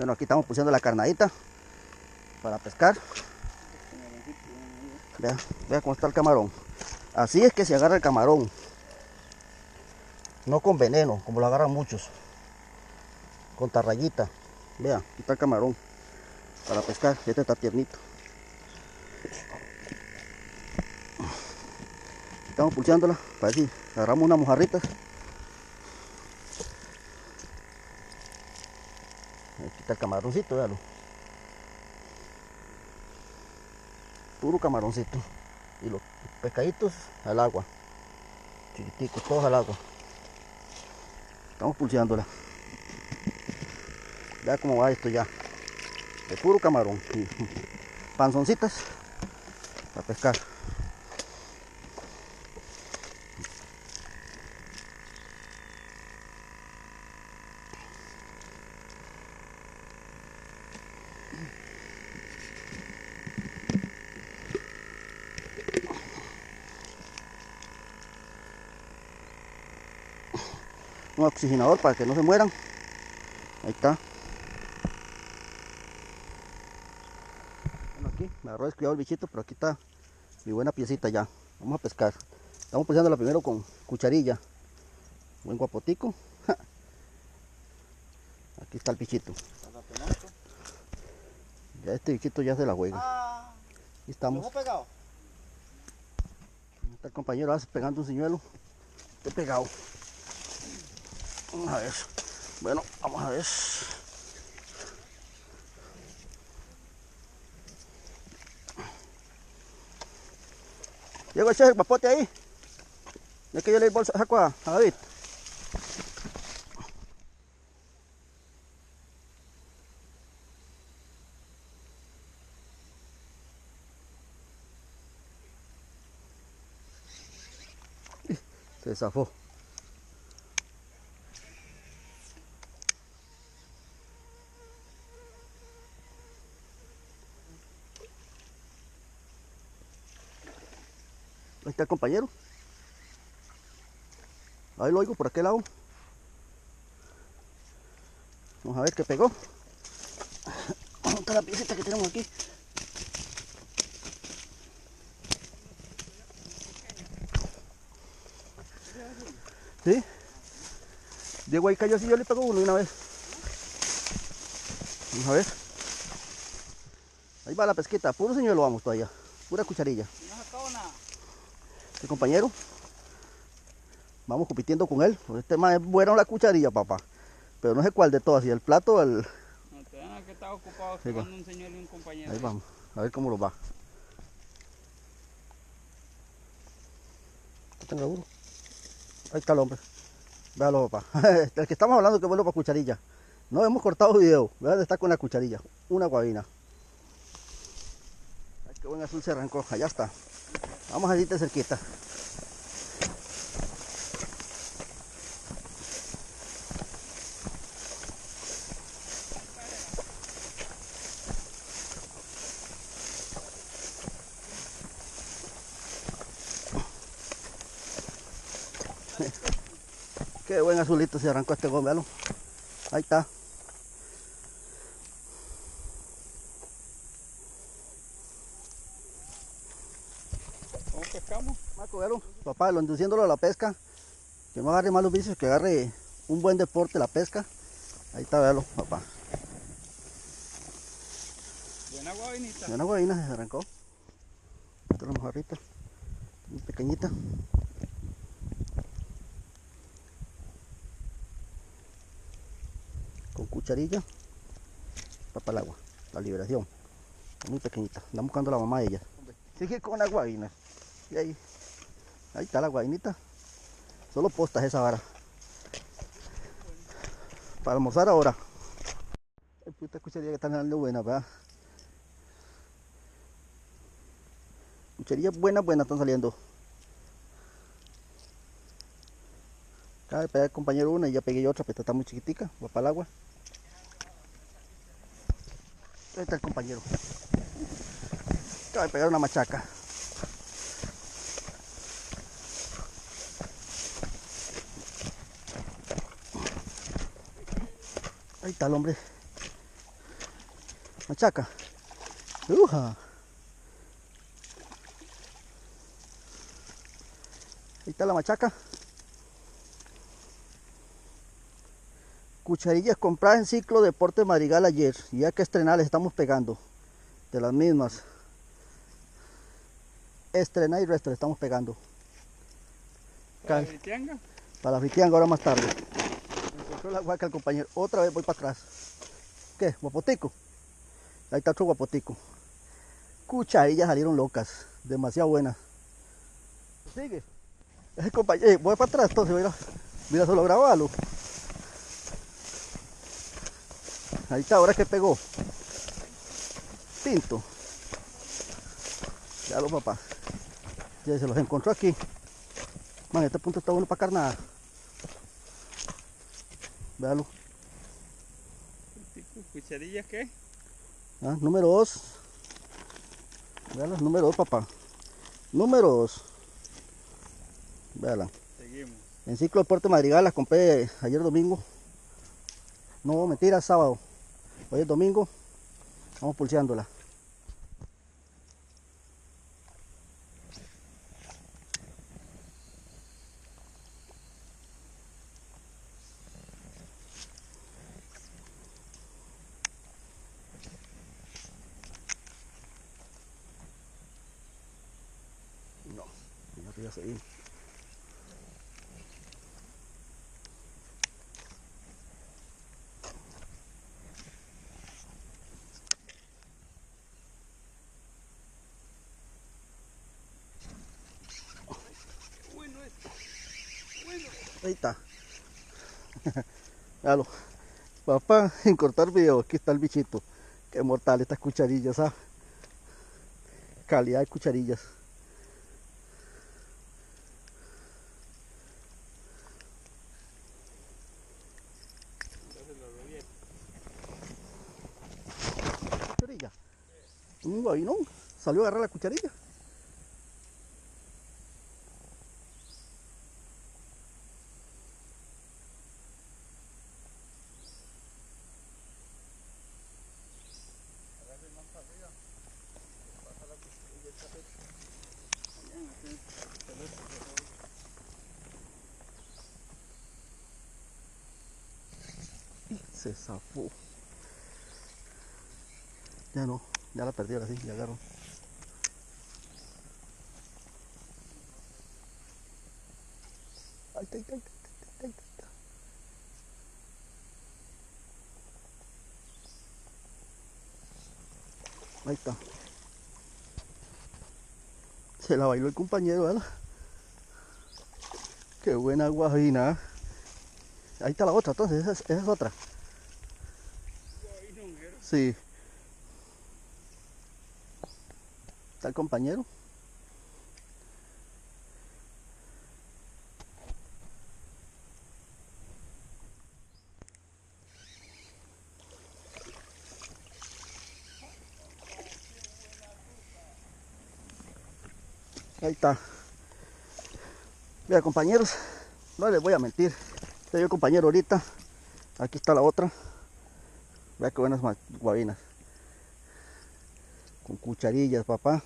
Bueno, aquí estamos pusiendo la carnadita para pescar. Vea cómo está el camarón. Así es que se agarra el camarón. No con veneno, como lo agarran muchos. Con tarrayita. Vea, aquí está el camarón para pescar. Este está tiernito. Estamos pulseándola para ver si agarramos unas mojarritas. Aquí está el camaroncito, véalo. Puro camaroncito. Y los pescaditos al agua. Chiquiticos, todos al agua. Estamos pulseándola. Vea cómo va esto ya. De puro camarón. Y panzoncitas para pescar. Un oxigenador para que no se mueran. Ahí está. Bueno, aquí me agarró descuidado el bichito, pero aquí está mi buena piecita ya. Vamos a pescar. Estamos pescándola primero con cucharilla. Buen guapotico. Aquí está el bichito. Ya este bichito ya se la juega. Aquí estamos. Ahí está el compañero hace pegando un señuelo. Estoy pegado. Vamos a ver. Bueno, vamos a ver. Llego a echar el papote ahí. Es que yo le doy bolsa, saco a David. Se zafó. Ahí está el compañero. Ahí lo oigo por aquel lado. Vamos a ver qué pegó. ¿Dónde está la piecita que tenemos aquí? ¿Sí? Diego ahí cayó así, yo le pego uno de una vez. Vamos a ver. Ahí va la pesquita, puro señuelo vamos todavía. Pura cucharilla. No sacó nada. El compañero. Vamos compitiendo con él. Este más es bueno la cucharilla, papá. Pero no sé cuál de todas. Y el plato, el... No, te que estaba ocupado sacando un señor y un compañero. Ahí vamos, a ver cómo lo va. Tenga uno. Ahí está el hombre. Véalo, papá. El que estamos hablando que es bueno para cucharilla. No hemos cortado video. Vean, está con la cucharilla. Una guabina. Ay, qué buen azul se arrancó. Allá está. Vamos a irte cerquita. Qué buen azulito se arrancó este gómez. Ahí está. ¿Cómo pescamos? Marco, véalo. Papá, lo induciéndolo a la pesca. Que no agarre malos vicios, que agarre un buen deporte la pesca. Ahí está, véalo, papá. Buena guabinita. Buena guabina se arrancó. Esta es la mojarrita. Muy pequeñita. Con cucharilla. Para el agua. La liberación. Muy pequeñita. Andamos buscando a la mamá de ella. Sigue con la guabina. Y ahí. Ahí está la guabinita. Solo postas esa vara. Para almorzar ahora. Esta cucharilla que están dando buena, ¿verdad? Cucharillas buenas están saliendo. Acaba de pegar el compañero una y ya pegué otra, pero esta está muy chiquitica. Va para el agua. Ahí está el compañero. Acaba de pegar una machaca. Ahí está el hombre. Machaca. Uja. Ahí está la machaca. Cucharillas compradas en Ciclo Deporte Madrigal ayer. Y ya que estrenar, les estamos pegando. De las mismas. Estrenar y resto le estamos pegando. ¿Para la fritianga? Para la fritianga ahora más tarde. Me encontró la guaca el compañero. Otra vez voy para atrás. ¿Qué? ¿Guapotico? Ahí está otro guapotico. Cucharillas salieron locas. Demasiado buenas. Sigue. Ese compañero. Voy para atrás entonces. Mira solo grabarlo. Ahí está, ahora que pegó. Pinto. Ya lo papá. Ya se los encontró aquí. Man, este punto está bueno para carnada. Véalo. ¿Cucharillas qué? Ah, número 2. Véala, número 2, papá. Número 2. Véala. Seguimos. En Ciclo Deporte Madrigal las compré ayer domingo. No, mentira, sábado. Hoy es domingo. Vamos pulseándola. No, ya voy a seguir. Bueno, bueno. Ahí está. Véalo. Papá, en cortar video, aquí está el bichito. Qué mortal estas cucharillas, ¿ah? Calidad de cucharillas. Cucharilla. Un guabinón. Salió a agarrar la cucharilla. Se zafó. Ya no, ya la perdí ahora sí, ya agarro. Ahí está, ahí está, ahí está, ahí está. Ahí está. Se la bailó el compañero, ¿verdad? Qué buena guajina. ¿Eh? Ahí está la otra, entonces, esa es otra. Sí. Está el compañero. Ahí está. Mira, compañeros, no les voy a mentir. Estoy yo compañero ahorita. Aquí está la otra. Vea qué buenas guabinas. Con cucharillas, papá.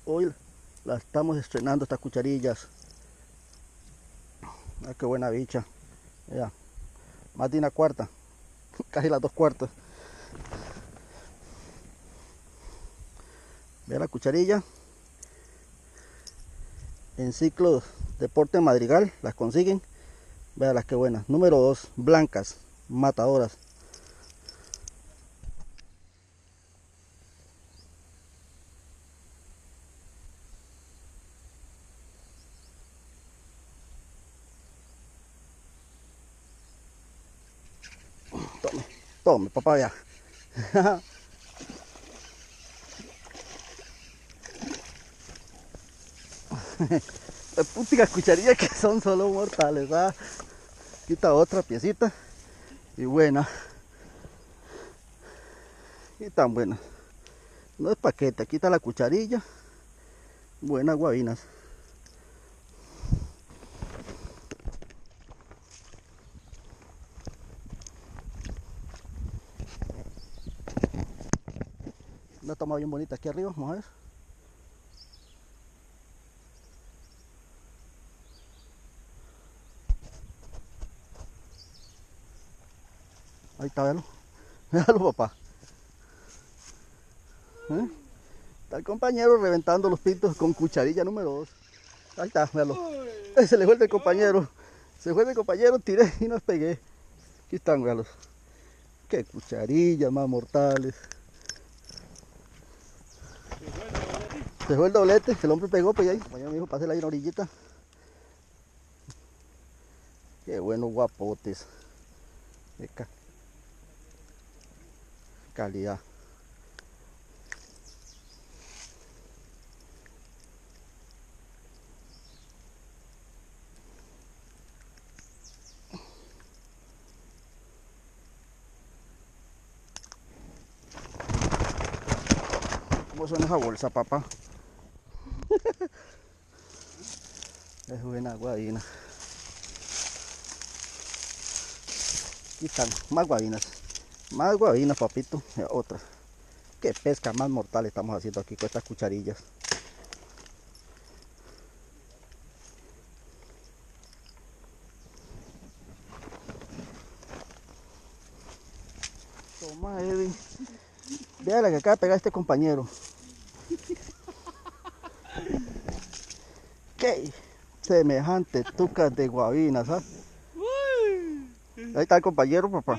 Hoy la estamos estrenando estas cucharillas. Ah, qué buena bicha. Ya, más de una cuarta. Casi las 2/4. Vea la cucharilla. En Ciclo Deporte Madrigal las consiguen. Vea las que buenas. Número 2, blancas, matadoras. Tome, tome, papá, ya. Las puticas cucharillas que son solo mortales, ¿ah? Quita otra piecita y buena. Y tan buena. No es paquete, quita la cucharilla Buenas guabinas. Una toma bien bonita aquí arriba, vamos a ver. Ahí está, véalo. Véalo, papá. ¿Eh? Está el compañero reventando los pintos con cucharilla número 2. Ahí está, véalo. Se le fue el compañero. Se fue el compañero, tiré y nos pegué. Aquí están, véalos. Qué cucharillas más mortales. Se fue el doblete, el hombre pegó, pues ahí. El compañero me dijo, pásela ahí en la orillita. Qué buenos guapotes. De calidad. ¿Cómo suena esa bolsa, papá? Es buena guabina. Aquí están, más guabinas. Más guabinas, papito. Otras. Qué pesca más mortal estamos haciendo aquí con estas cucharillas. Toma, Edwin. Vea la que acaba de pegar este compañero. Qué semejante tucas de guabinas, ¿sabes? Ahí está el compañero, papá.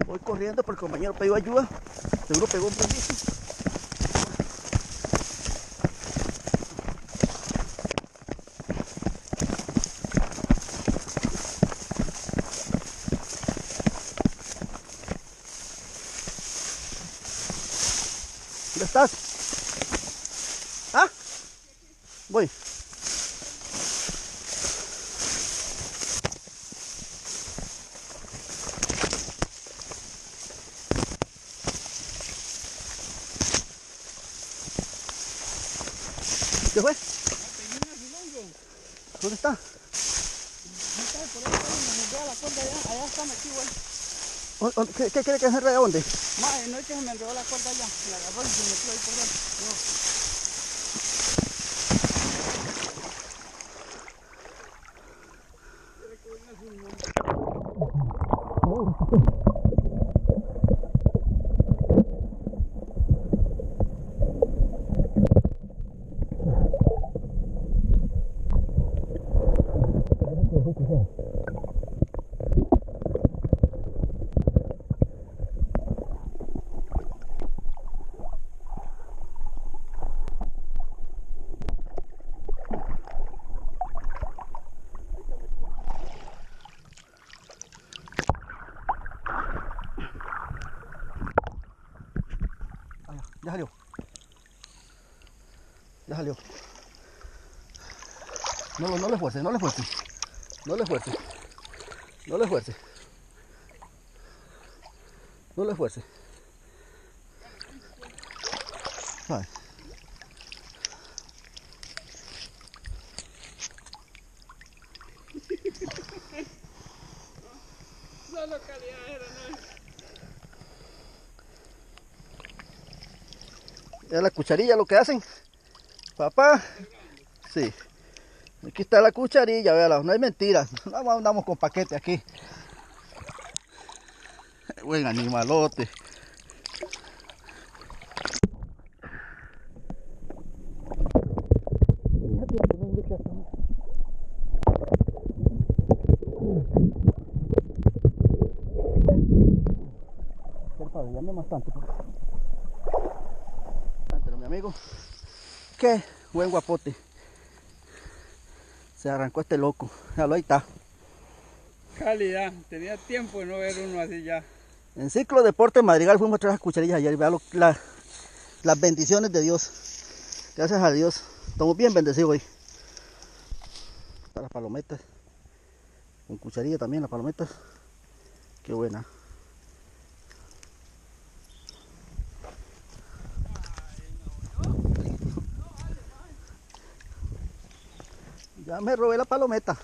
Voy corriendo porque el compañero pidió ayuda. Seguro pegó un poquito. ¿Dónde estás? ¿Ah? Voy. ¿Qué fue? ¿Dónde está? ¿Qué quiere que se enrede a dónde? Mae, no es que se me enredó la cuerda allá. Me agarró y se metió ahí por dentro. Ya salió. Ya salió. No le fuerce, no le fuerce. No le fuerce. No le fuerce. No le fuerce. Vale. Solo calidad era, ¿no? Ya la cucharilla lo que hacen. Papá. Sí. Aquí está la cucharilla, véala, no hay mentiras. No andamos con paquete aquí. Buen animalote. Llame bastante, pero mi amigo, qué buen guapote. Se arrancó este loco. Véalo, ahí está. Calidad. Tenía tiempo de no ver uno así ya. En Ciclo Deporte Madrigal fuimos a traer las cucharillas ayer. Véalo, las bendiciones de Dios. Gracias a Dios. Estamos bien bendecidos hoy. Para las palometas. Con cucharilla también las palometas. Qué buena. Ya me robé la palometa.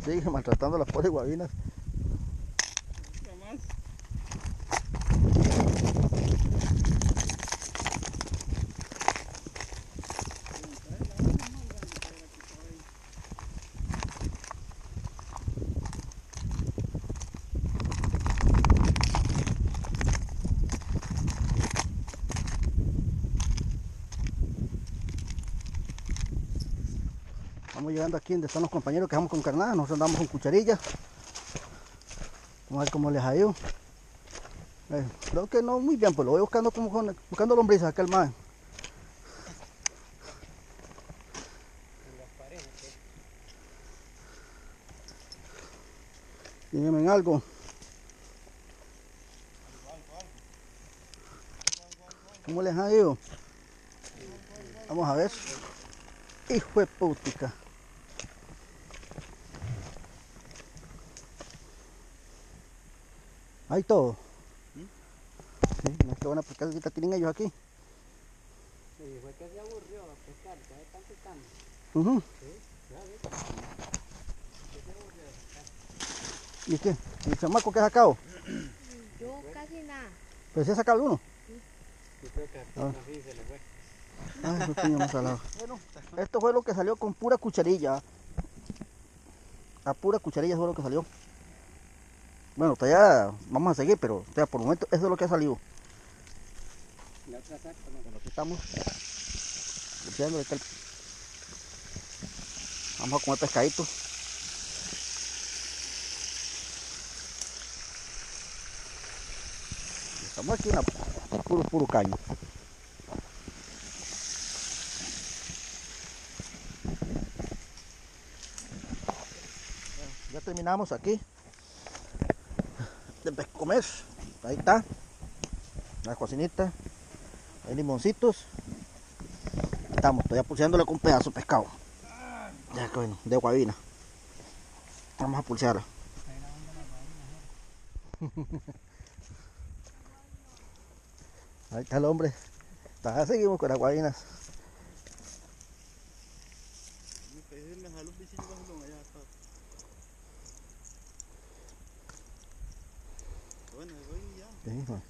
Sigue maltratando a las pobres guabinas. Otra más. Vamos llegando aquí donde están los compañeros que vamos con carnada. Nosotros andamos con cucharilla. Vamos a ver cómo les ha ido. Creo que no muy bien, pues lo voy buscando como buscando lombrices acá el man. Díganme algo. ¿Cómo les ha ido? Vamos a ver. Hijo de putica. Hay todo. Sí, no es que van a pescar, ahorita tienen ellos aquí. Sí, fue que se aburrió a pescar, ya están pescando. Uh-huh. Sí, ya ves. ¿Qué se aburrió de pescar? ¿Y qué? ¿Y el chamaco que ha sacado? Yo casi nada. Pero si ha sacado uno. Yo creo que así se le fue. Ay, esos piños más salados. Bueno, esto fue lo que salió con pura cucharilla. A pura cucharilla fue lo que salió. Bueno, todavía vamos a seguir, pero por el momento eso es lo que ha salido. La otra saca, Bueno, aquí estamos. Limpiando vamos a comer pescadito. Estamos aquí en la puro caño. Bueno, ya terminamos aquí de comer. Ahí está la cocinita, hay limoncitos. Estamos todavía pulseándole con un pedazo de pescado. Ya que bueno, de guabina. Vamos a pulsearla. Ahí está el hombre. Todavía seguimos con las guabinas. Sí, man.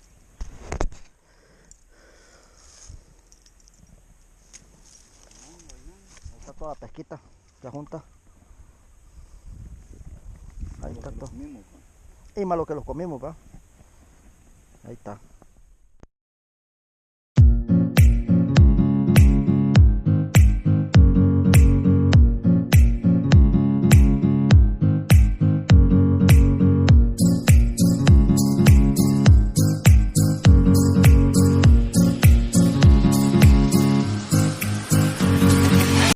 Ahí está toda la pesquita ya junta. Ahí está todo. Y más lo que los comimos, ¿va? Ahí está.